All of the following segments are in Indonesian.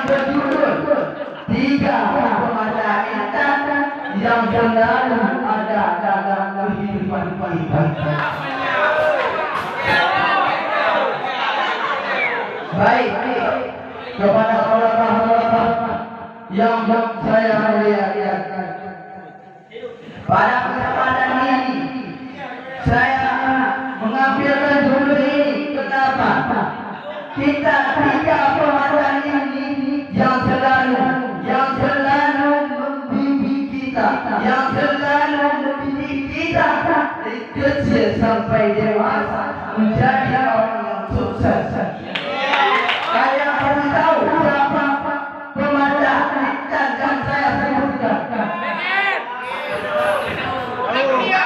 berjudul Tiga Permata Intan yang selalu ada dalam kehidupan kita. Baik, kepada Allah yang saya muliakan, pada kesempatan ini saya mengambilkan judul ini. Kenapa? Kita tiga permata ini yang selalu membimbing kita, yang selalu mendidik kita dari kecil sampai dewasa menjadi orang yang sukses. Kalian pasti tahu siapa permata Intan yang saya sebutkan?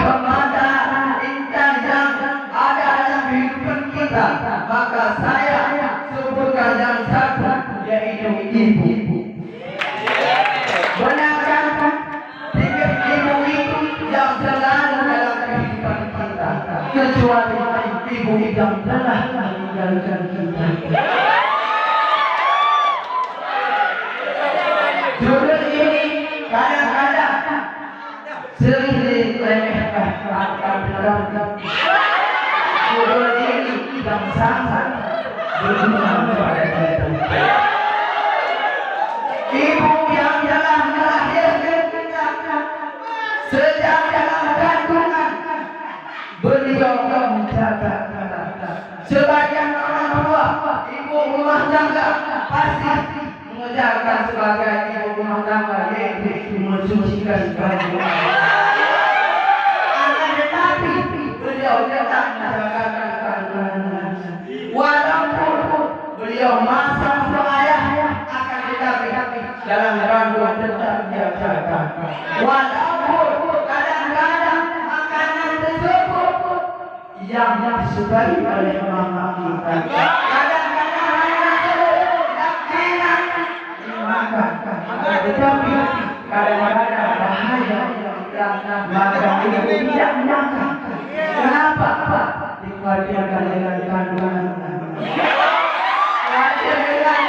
Permata Intan yang ada dalam kehidupan kita, maka saya sebutkan yang satu, yaitu ibu. Benarkah ibu itu yang selalu dalam kehidupan kita, kecuali ibu yang telah meninggalkan kita? Judul ini kadang-kadang sering diremehkan atau judul ini yang sangat berguna pada kita. Ibu yang telah melahirkan kita sejak dalam kandungan, beliau menjaga kita. Sebagian orang tua, ibu rumah tangga pasti mengerjakan sebagai ibu rumah tangga, yaitu mensucikan baju. Akan tetapi beliau tetap menjaga kandungan. Walaupun beliau masang ayah, akan tetapi dalam kandungan tetap dia jaga. Walaupun kadang-kadang makanan tersebut yang disukai oleh mama kita, kadang-kadang hanya tidak enak dimakan, tetapi kadang-kadang bahaya maka ibu tidak makan. Kenapa? Dikhawatirkan dengan kandungan, khawatir dengan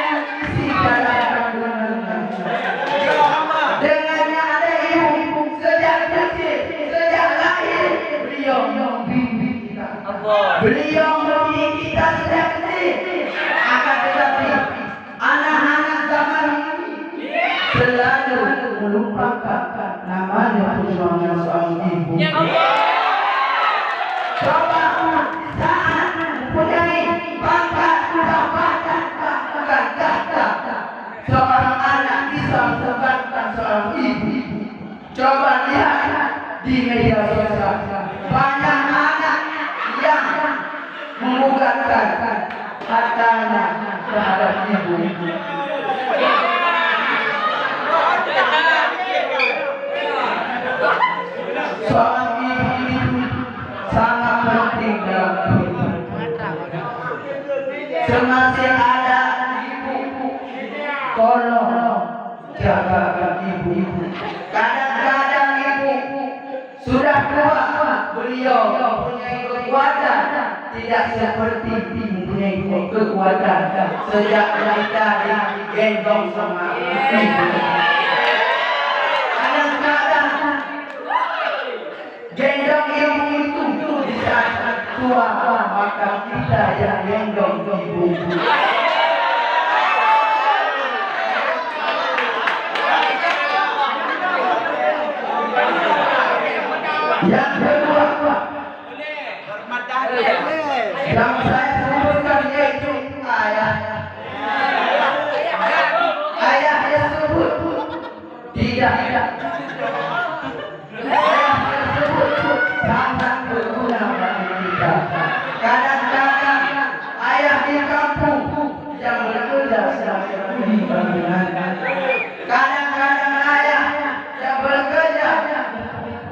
isi dalam kandungan. Dengannya ada ibu sejak kecil, sejak lahir, beliau membimbing kita, beliau mendidik kita sejak kecil. Akan tetapi anak-anak zaman ini selalu melupakan namanya seorang ibu. Coba saat mempunyai pangkat jabatan, seorang anak bisa menyebabkan seorang ibu. Coba lihat di media sosial, banyak anak yang menggugatkan hartanya terhadap ibu. Seorang ibu itu sangat penting dalam kehidupan. Semasih ada ibu, tolong jaga ibu. Kadang-kadang ibu sudah tua, beliau mempunyai kekuatan tidak seperti mempunyai kekuatan sejak kita digendong sama ibu. Gendong ibu itu di saat tua, maka kita yang gendong ibu. Yang kedua, yang saya sebutkan yaitu ayah. Ayah tersebut tidak sangat berguna bagi kita. Kadang-kadang ayah di kampung yang bekerja sebagai kuli bangunan. Kadang-kadang ayah yang bekerja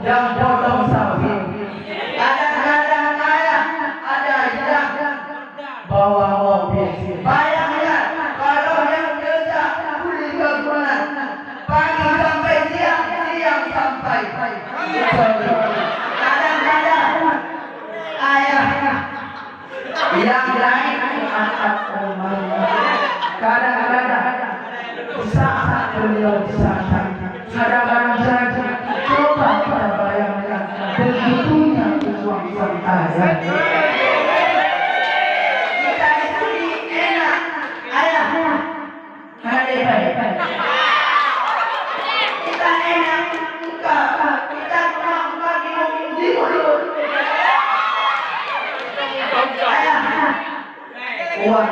yang potong sawit. Kadang-kadang ayah ada yang bawa mobil. Bayangkan kalau yang kerja kuli bangunan pagi sampai siang, siang sampai sore. Yang lain angkat rumah. Kadang-kadang hebat. Kita enak buka, kita kurang lagi di mulut. Uang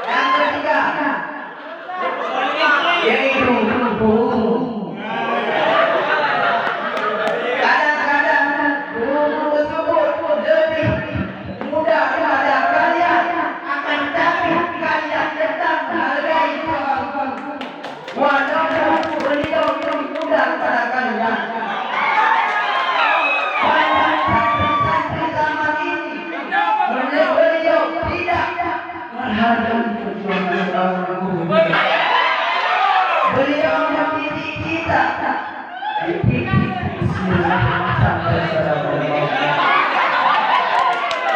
yang ketiga yaitu kadang-kadang guru tersebut lebih mudah pada kalian, akan tapi kalian tetap hargai walaupun beliau lebih mudah pada kalian. Banyak santri-santri zaman ini beliau tidak menghargai perjuangan guru. Beliau mendidik kita.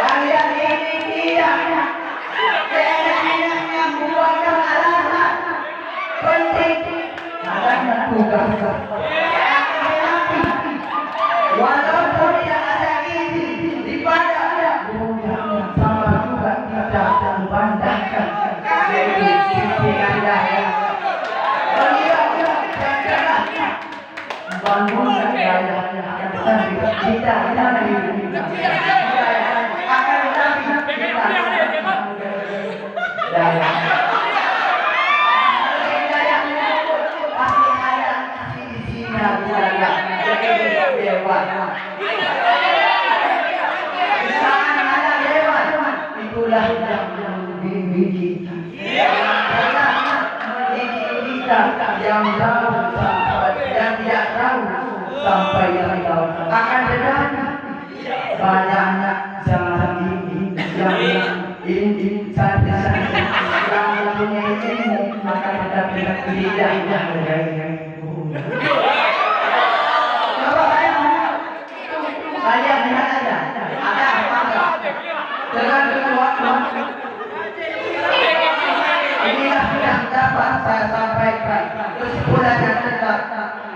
Kalian ini tidak seenak-enaknya membuatkan alasan penting adanya tugas. Walaupun tidak ada izin daripada sama juga kita membandingkan pimpinan daya. Beliau bangunkan daya kita akan daya. Pasti ada sisi-sisinya dewa. Misalkan ada dewa, itulah yang membimbing kita. Yang tahu dan tidak tahu sampai yang tahu akan tetapi banyaknya zaman ini yang santri-santri yang mempunyai ilmu akan tetapi tidak menghargai guru. Kalian lihat aja ada apa dengan kedua inilah yang dapat saya sampaikan. Kesimpulannya tetap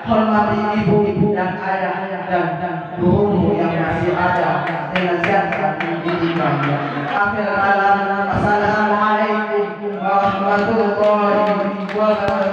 hormati ibu-ibu dan ayah dan guru yang masih ada dengan siapa pendidikan. Akhir kalam, assalamualaikum warahmatullahi wabarakatuh.